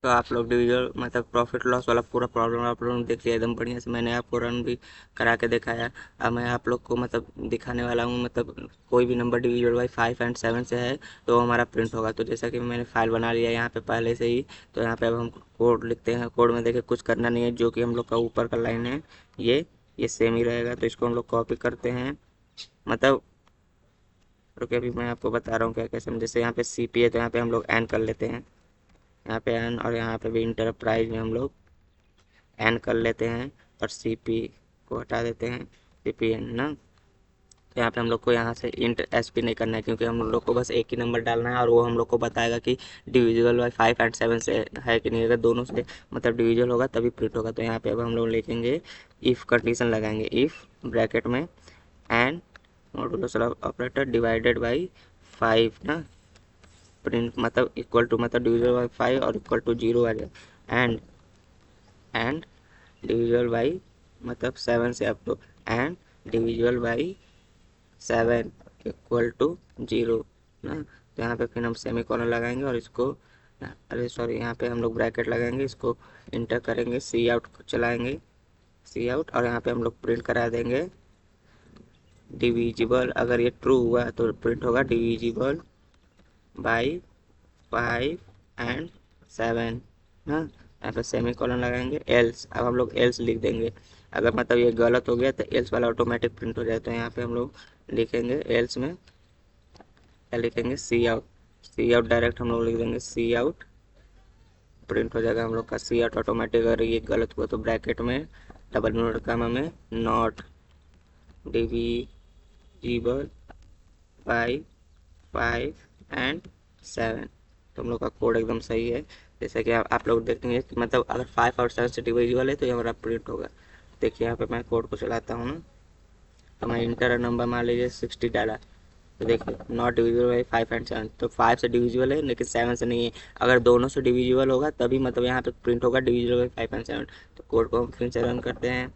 तो आप लोग डिविजन मतलब प्रॉफिट लॉस वाला पूरा प्रॉब्लम आप लोगों ने देख लिया एकदम बढ़िया से। मैंने आपको रन भी करा के दिखाया। अब मैं आप लोग को मतलब दिखाने वाला हूँ, मतलब कोई भी नंबर डिविजल बाई 5 एंड 7 से है तो हमारा प्रिंट होगा। तो जैसा कि मैंने फाइल बना लिया यहाँ पे पहले से ही, तो यहाँ पे अब हम कोड लिखते हैं। कोड में देखिए कुछ करना नहीं है, जो कि हम लोग का ऊपर का लाइन है ये सेम ही रहेगा। तो इसको हम लोग कॉपी करते हैं, मतलब रुके अभी मैं आपको बता रहा हूँ क्या कैसे। जैसे यहाँ पे CP है तो यहाँ पे हम लोग एन कर लेते हैं, यहाँ पे एन, और यहाँ पे भी इंटरप्राइज में हम लोग एन कर लेते हैं और CP को हटा देते हैं, CPN ना। तो यहाँ पे हम लोग को यहाँ से इंट SP नहीं करना है, क्योंकि हम लोग को बस एक ही नंबर डालना है और वो हम लोग को बताएगा कि डिविजिबल बाई 5 एंड 7 से है कि नहीं। अगर दोनों से मतलब डिविजिबल होगा तभी प्रिंट होगा। तो यहाँ पे अब हम लोग लिखेंगे इफ़ कंडीशन लगाएंगे, इफ़ ब्रैकेट में and modulus operator divided by 5 ना, प्रिंट मतलब इक्वल टू मतलब डिविजिबल बाई 5 और इक्वल टू 0 आ जाए। एंड डिविजिबल बाई मतलब 7 से up to, and divisible by 7 equal to 0 ना। तो यहाँ पे फिर हम सेमी कॉलन लगाएंगे और इसको, अरे सॉरी, यहाँ पे हम लोग ब्रैकेट लगाएंगे, इसको इंटर करेंगे, सी आउट चलाएंगे, सी आउट, और यहाँ पे हम लोग प्रिंट करा देंगे डिविजिबल। अगर ये ट्रू हुआ तो प्रिंट होगा डिविजिबल बाई 5 एंड 7 ना। यहाँ पे सेमी कॉलन लगाएंगे, एल्स, अब हम लोग एल्स लिख देंगे। अगर मतलब ये गलत हो गया तो एल्स वाला ऑटोमेटिक प्रिंट हो जाए। तो यहाँ पे हम लोग लिखेंगे एल्स में क्या लिखेंगे, सी आउट, सी आउट डायरेक्ट हम लोग लिख देंगे, सी आउट, प्रिंट हो जाएगा हम लोग का सी आउट ऑटोमेटिक। अगर ये गलत हुआ तो ब्रैकेट में डबल नोट का में नॉट डिविजिबल बाई 5 एंड 7। तो हम लोग का कोड एकदम सही है। जैसे कि आप लोग देखेंगे कि मतलब अगर 5 और 7 से डिविजिबल है तो ये हमारा प्रिंट होगा। देखिए यहाँ पे मैं कोड को चलाता हूँ ना, तो मैं इंटर नंबर मान लीजिए 60 डाला, तो देखिए नॉट डिविजिबल बाई 5 एंड 7, तो 5 से डिविजिबल है लेकिन 7 से नहीं है। अगर दोनों से डिविजिबल होगा तभी मतलब यहाँ पे प्रिंट होगा डिविजिबल बाई 5 एंड 7। तो कोड को हम फिर से रन करते हैं,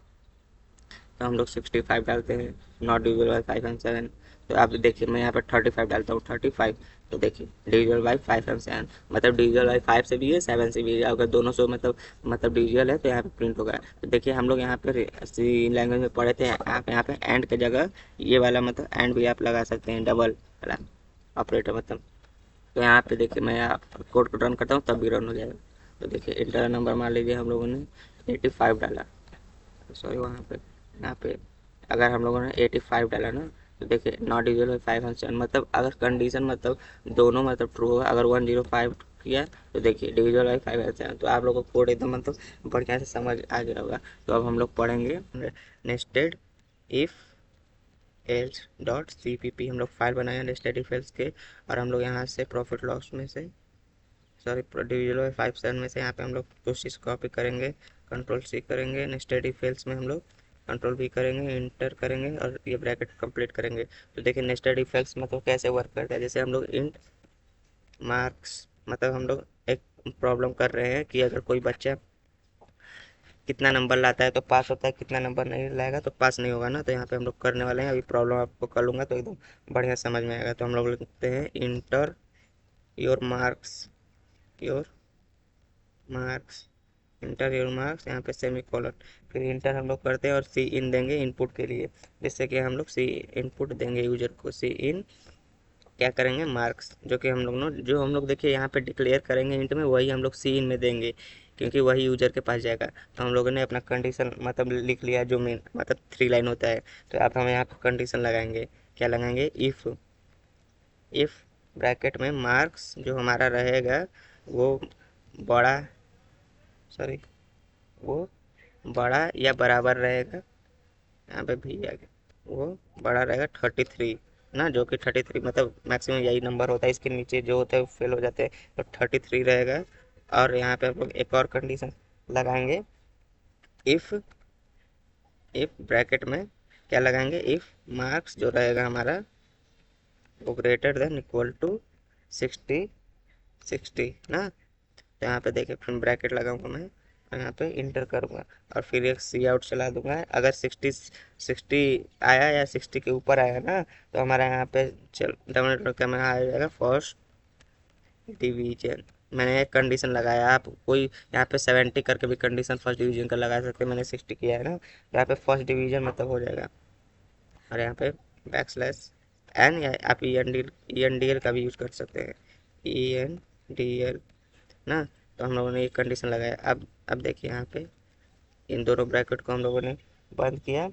तो हम लोग 65 डालते हैं, नॉट डिविजिबल बाई 5 एंड 7। तो आप देखिए मैं यहाँ पर 35 डालता हूँ, 35, तो देखिए डिविजिबल बाई 5 एंड 7, मतलब डिविजिबल बाई 5 से भी है 7 से भी है। अगर दोनों से मतलब डिविजिबल है तो यहाँ पे प्रिंट होगा। तो देखिए हम लोग यहाँ पे सी लैंग्वेज में पढ़े थे, आप यहाँ पे एंड की जगह ये वाला मतलब एंड भी आप लगा सकते हैं, डबल वाला ऑपरेटर मतलब। तो यहाँ पे देखिए मैं कोड को रन करता हूँ तब भी रन हो जाएगा। तो देखिए इंटर नंबर मान लीजिए हम लोगों ने 85 डाला, सॉरी वहाँ पे, यहाँ पे अगर हम लोगों ने 85 डाला ना, तो देखिए नॉट डिविजिबल बाई 5 एंड 7, मतलब अगर कंडीशन मतलब दोनों मतलब ट्रू होगा। अगर 105 किया तो देखिए डिविजिबल बाई 5 एंड 7। तो आप लोगों को कोड एकदम मतलब बढ़िया से समझ आ गया होगा। तो अब हम लोग पढ़ेंगे nested if else dot CPP, हम लोग फाइल बनाए हैं नेस्टेड इफ एल्स के। और हम लोग यहाँ से प्रॉफिट लॉस में से, सॉरी डिविजिबल बाई 5 7 में से यहाँ पे हम लोग कुछ चीज़ कॉपी करेंगे, कंट्रोल C करेंगे, नेस्टेड इफ एल्स में हम लोग कंट्रोल V करेंगे, इंटर करेंगे और ये ब्रैकेट कंप्लीट करेंगे। तो देखिए नेस्टेड इफ एल्स मतलब कैसे वर्क करता है। जैसे हम लोग इंट मार्क्स, मतलब हम लोग एक प्रॉब्लम कर रहे हैं कि अगर कोई बच्चा कितना नंबर लाता है तो पास होता है, कितना नंबर नहीं लाएगा तो पास नहीं होगा ना। तो यहाँ पे हम लोग करने वाले हैं, अभी प्रॉब्लम आपको कर लूँगा तो एकदम बढ़िया समझ में आएगा। तो हम लोग लिखते हैं inter your marks, your marks, inter your marks, यहाँ पे सेमी कॉलन, फिर इंटर हम लोग करते हैं और सी इन देंगे इनपुट के लिए। जिससे कि हम लोग सी इनपुट देंगे यूजर को, सी इन क्या करेंगे, मार्क्स, जो कि हम लोग ना जो हम लोग देखिए यहाँ पे डिक्लेयर करेंगे इंट में, वही हम लोग सी इन में देंगे, क्योंकि वही यूजर के पास जाएगा। तो हम लोगों ने अपना कंडीशन मतलब लिख लिया, जो मेन मतलब 3 लाइन होता है। तो आप हम यहाँ पर कंडीशन लगाएंगे, क्या लगाएंगे, इफ़ ब्रैकेट में मार्क्स जो हमारा रहेगा वो बड़ा, सॉरी वो बड़ा या बराबर रहेगा, यहाँ पे भी आ गया, वो बड़ा रहेगा 33 ना, जो कि 33 मतलब मैक्सिमम यही नंबर होता है, इसके नीचे जो होता है वो फेल हो जाते हैं। तो 33 रहेगा। और यहाँ पे हम लोग एक और कंडीशन लगाएंगे, इफ़ इफ़ ब्रैकेट में क्या लगाएंगे, इफ़ मार्क्स जो रहेगा हमारा वो ग्रेटर देन इक्वल टू 60 60 ना। तो यहाँ पे देखिए फिर ब्रैकेट लगाऊंगा मैं और यहाँ पे इंटर करूँगा और फिर एक सी आउट चला दूंगा। अगर 60 आया या 60 के ऊपर आया ना, तो हमारा यहाँ पे चल डबल का में आ जाएगा फर्स्ट डिवीजन मैंने एक कंडीशन लगाया, आप कोई यहाँ पे 70 करके भी कंडीशन फर्स्ट डिवीजन का लगा सकते हैं, मैंने 60 किया है ना, तो यहाँ पे फर्स्ट डिवीजन मतलब हो जाएगा। और यहाँ पे बैक स्लैश एन, या आप ई एन डी एल का भी यूज कर सकते हैं, ई एन डी एल ना। तो हम लोगों ने एक कंडीशन लगाया। अब देखिए यहाँ पे इन दोनों ब्रैकेट को हम लोगों ने बंद किया,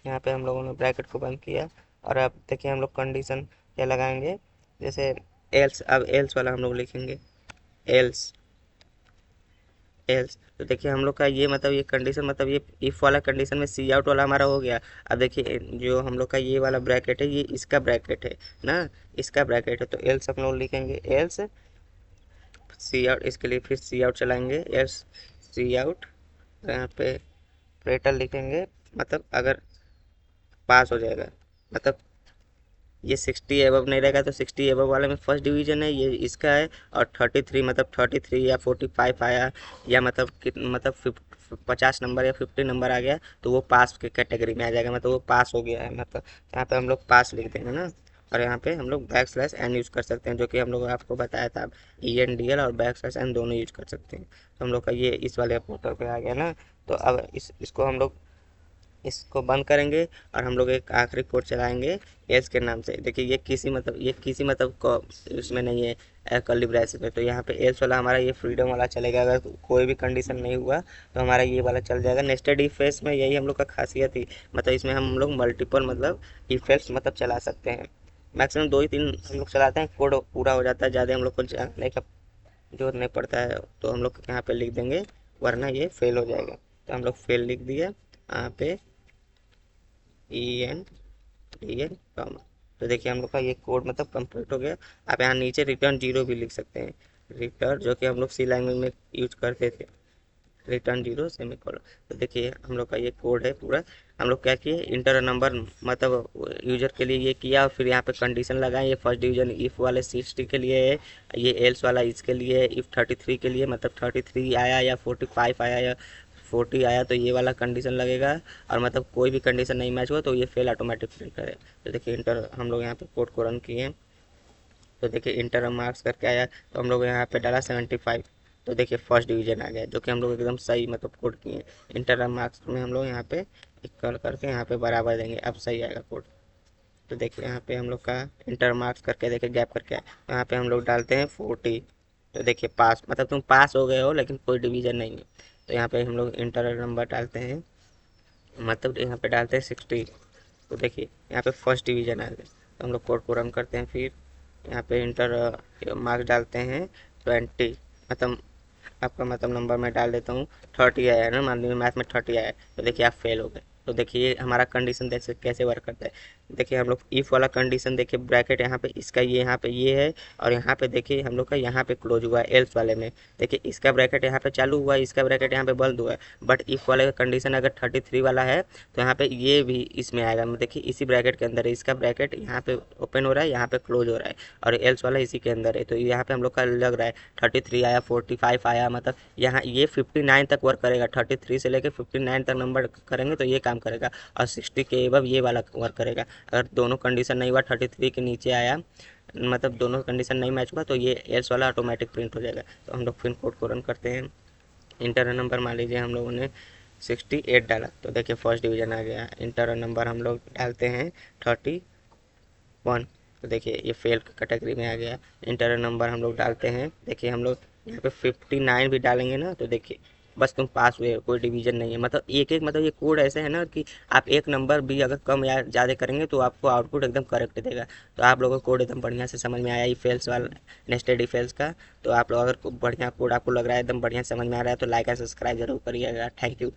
यहाँ पे हम लोगों ने ब्रैकेट को बंद किया। और अब देखिए हम लोग कंडीशन क्या लगाएंगे, जैसे एल्स, अब एल्स वाला हम लोग लिखेंगे, एल्स एल्स। तो देखिए हम लोग का ये मतलब ये कंडीशन मतलब ये इफ वाला कंडीशन में सी आउट वाला हमारा हो गया। अब देखिए जो हम लोग का ये वाला ब्रैकेट है, ये इसका ब्रैकेट है ना, इसका ब्रैकेट है, तो एल्स हम लोग लिखेंगे एल्स सी आउट। इसके लिए फिर सी आउट चलाएंगे, एल्स सी आउट। यहाँ पे प्रेटल लिखेंगे, मतलब अगर पास हो जाएगा, मतलब ये 60 एबव नहीं रहेगा तो 60 एबव वाले में फर्स्ट डिवीजन है, ये इसका है। और 33 मतलब 33 या 45 आया, या मतलब मतलब 50 नंबर या 50 नंबर आ गया, तो वो पास के कैटेगरी में आ जाएगा, मतलब वो पास हो गया है, मतलब यहाँ पे हम लोग पास लिख देंगे ना। और यहाँ पे हम लोग बैक स्लैश एन यूज़ कर सकते हैं, जो कि हम लोग आपको बताया था, ई एन डी एल और बैक स्लैश एन दोनों यूज कर सकते हैं। तो हम लोग का ये इस वाले पोर्टल पे आ गया ना। तो अब इसको हम लोग इसको बंद करेंगे, और हम लोग एक आखिरी कोड चलाएंगे एल्स के नाम से। देखिए ये किसी मतलब को इसमें नहीं है कर्ली ब्रैकेट में, तो यहाँ पे एल्स वाला हमारा ये फ्रीडम वाला चलेगा, अगर कोई भी कंडीशन नहीं हुआ तो हमारा ये वाला चल जाएगा। नेस्टेड इफ एल्स में यही हम लोग का खासियत ही, मतलब इसमें हम लोग मल्टीपल मतलब इफ एल्स मतलब चला सकते हैं। मैक्सिमम 2 ही 3 हम लोग चलाते हैं, कोड पूरा हो जाता है, ज़्यादा हम लोग को जानने का जरूरत नहीं पड़ता है, तो हम लोग यहाँ पे लिख देंगे, वरना ये फेल हो जाएगा। तो हम लोग फेल लिख दिया यहाँ पे ई एन कॉमा। तो देखिए हम लोग का ये कोड मतलब कंप्लीट हो गया। आप यहाँ नीचे रिटर्न जीरो भी लिख सकते हैं, रिटर्न जो कि हम लोग सी लैंग्वेज में यूज करते थे, रिटर्न जीरो सेमीकोलन। तो देखिए हम लोग का ये कोड है पूरा। हम लोग क्या किए, इंटर नंबर मतलब यूजर के लिए ये किया, और फिर यहाँ पे कंडीशन लगाए, ये फर्स्ट डिवीजन इफ वाले 60 के लिए है, ये एल्स वाला इसके लिए है, इफ 33 के लिए, मतलब 33 आया या 45 आया या 40 आया तो ये वाला कंडीशन लगेगा। और मतलब कोई भी कंडीशन नहीं मैच हुआ तो ये फेल ऑटोमेटिक प्रिंट करे। तो देखिए इंटर हम लोग यहाँ पे कोड को रन किए, तो देखिए इंटर मार्क्स करके आया, तो हम लोग यहाँ पे डाला 75, तो देखिए फर्स्ट डिवीजन आ गया, जो कि हम लोग एकदम सही मतलब कोड किए। इंटर मार्क्स में हम लोग यहाँ पे इक्वल करके यहाँ पे बराबर देंगे, अब सही आएगा कोड। तो देखिए यहाँ पे हम लोग का इंटर मार्क्स करके देखिए गैप करके आया, तो यहाँ पे हम लोग डालते हैं 40। तो देखिए पास, मतलब तुम पास हो गए हो लेकिन कोई डिवीजन नहीं है। तो यहाँ पे हम लोग इंटर नंबर डालते हैं, मतलब यहाँ पे डालते हैं 60। तो देखिए यहाँ पे फर्स्ट डिवीजन आ गया। तो हम लोग कोड को रन करते हैं, फिर यहाँ पे इंटर मार्क्स डालते हैं 20, मतलब आपका मतलब नंबर मैं डाल देता हूँ 30 आया है ना, मान लीजिए मैथ में 30 आया है, तो देखिए आप फेल हो गए। तो देखिए हमारा कंडीशन देख कैसे वर्क करता है। देखिए हम लोग इफ वाला कंडीशन देखिए, ब्रैकेट यहाँ पे इसका ये यहाँ पे ये है, और यहाँ पे देखिए हम लोग का यहाँ पे क्लोज हुआ है एल्स वाले में। देखिए इसका ब्रैकेट यहाँ पे चालू हुआ है, इसका ब्रैकेट यहाँ पे बंद हुआ है। बट इफ वाले का कंडीशन अगर 33 वाला है तो यहाँ पे ये भी इसमें आएगा, देखिए इसी ब्रैकेट के अंदर है, इसका ब्रैकेट यहाँ पे ओपन हो रहा है, यहाँ पे क्लोज हो रहा है, और एल्स वाला इसी के अंदर है। तो यहाँ पे हम लोग का लग रहा है 33 आया, 45 आया, मतलब यहाँ ये 59 तक वर्क करेगा, 33 से लेकर 59 तक नंबर करेंगे तो ये काम करेगा। और 60 के एबव ये वाला वर्क करेगा। अगर दोनों कंडीशन नहीं हुआ, 33 के नीचे आया, मतलब दोनों कंडीशन नहीं मैच हुआ, तो ये एल्स वाला ऑटोमेटिक प्रिंट हो जाएगा। तो हम लोग फिर कोड को रन करते हैं। इंटर नंबर मान लीजिए हम लोगों ने 68 डाला, तो देखिए फर्स्ट डिवीजन आ गया। इंटर नंबर हम लोग डालते हैं 31, तो देखिए ये फेल कैटेगरी में आ गया। इंटर नंबर हम लोग डालते हैं, देखिए हम लोग यहाँ पे 59 भी डालेंगे ना, तो देखिए बस तुम पास हुए, कोई डिवीजन नहीं है। मतलब एक एक मतलब ये कोड ऐसे है ना कि आप एक नंबर भी अगर कम या ज़्यादा करेंगे तो आपको आउटपुट एकदम करेक्ट देगा। तो आप लोगों को कोड एकदम बढ़िया से समझ में आया ई फेल्स वाला, नेस्टेड ई फेल्स का। तो आप लोग अगर बढ़िया कोड आपको लग रहा है एकदम बढ़िया समझ में आ रहा है तो लाइक एंड सब्सक्राइब जरूर करिएगा। Thank you.